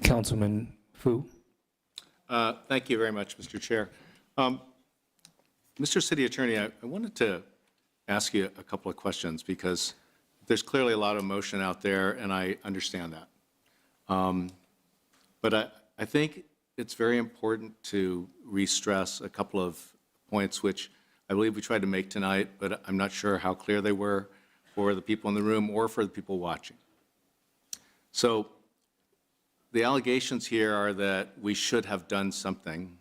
Councilman Fu. Thank you very much, Mr. Chair. Mr. City Attorney, I wanted to ask you a couple of questions because there's clearly a lot of emotion out there, and I understand that. But I think it's very important to re-stress a couple of points which I believe we tried to make tonight, but I'm not sure how clear they were for the people in the room or for the people watching. So the allegations here are that we should have done something,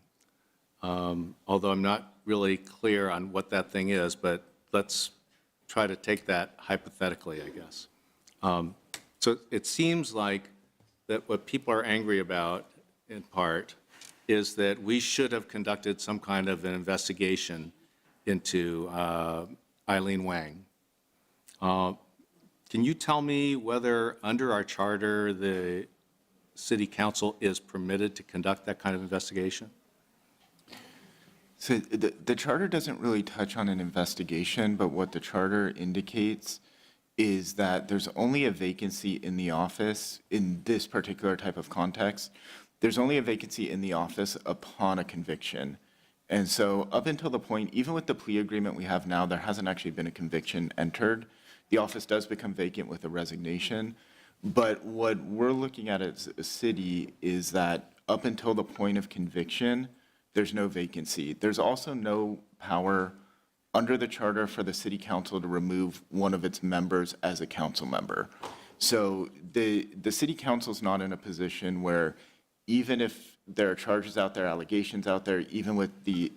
although I'm not really clear on what that thing is, but let's try to take that hypothetically, I guess. So it seems like that what people are angry about, in part, is that we should have conducted some kind of an investigation into Eileen Wang. Can you tell me whether under our charter the City Council is permitted to conduct that kind of investigation? So the charter doesn't really touch on an investigation, but what the charter indicates is that there's only a vacancy in the office in this particular type of context. There's only a vacancy in the office upon a conviction. And so up until the point, even with the plea agreement we have now, there hasn't actually been a conviction entered. The office does become vacant with a resignation. But what we're looking at as a city is that up until the point of conviction, there's no vacancy. There's also no power under the charter for the city council to remove one of its members as a council member. So the city council is not in a position where even if there are charges out there, allegations out there, even with the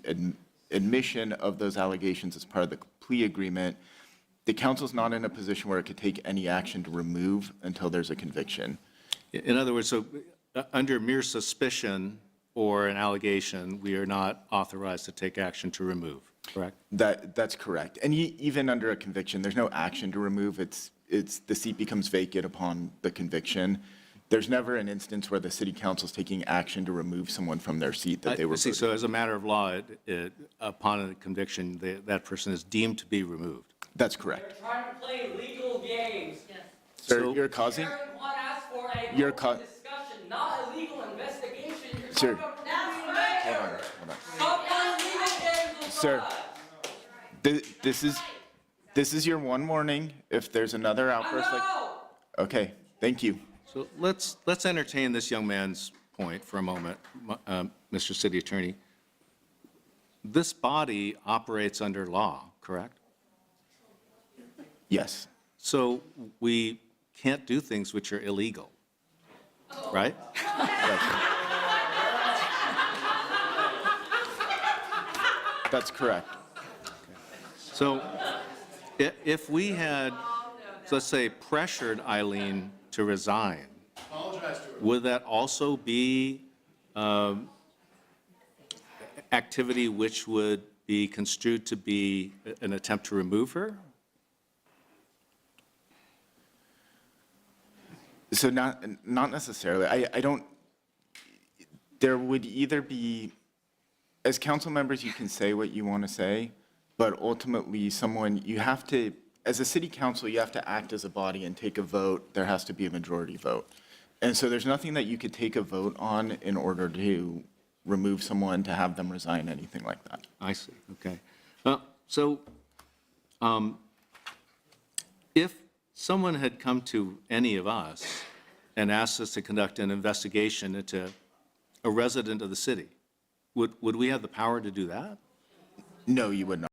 admission of those allegations as part of the plea agreement, the council is not in a position where it could take any action to remove until there's a conviction. In other words, so under mere suspicion or an allegation, we are not authorized to take action to remove, correct? That's correct. And even under a conviction, there's no action to remove. It's the seat becomes vacant upon the conviction. There's never an instance where the city council is taking action to remove someone from their seat that they were. See, so as a matter of law, upon a conviction, that person is deemed to be removed. That's correct. They're trying to play legal games. Yes. Sir, So you're causing. Asked for a You're discussion, not a legal investigation. You're Sir. Hold on. Stop playing legal games with Sir. us. This is your one warning. If there's another outburst like. Okay. Thank you. So let's entertain this young man's point for a moment, Mr. City Attorney. This body operates under law, correct? Yes. So we can't do things which are illegal, right? That's correct. So if we had, let's say, pressured Eileen to resign, would that also be activity which would be construed to be an attempt to remove her? So not necessarily. I don't. There would either be, as council members, you can say what you want to say, but ultimately, you have to, as a city council, you have to act as a body and take a vote. There has to be a majority vote. And so there's nothing that you could take a vote on in order to remove someone, to have them resign, anything like that. I see, okay. So if someone had come to any of us and asked us to conduct an investigation into a resident of the city, would we have the power to do that? No, you would not.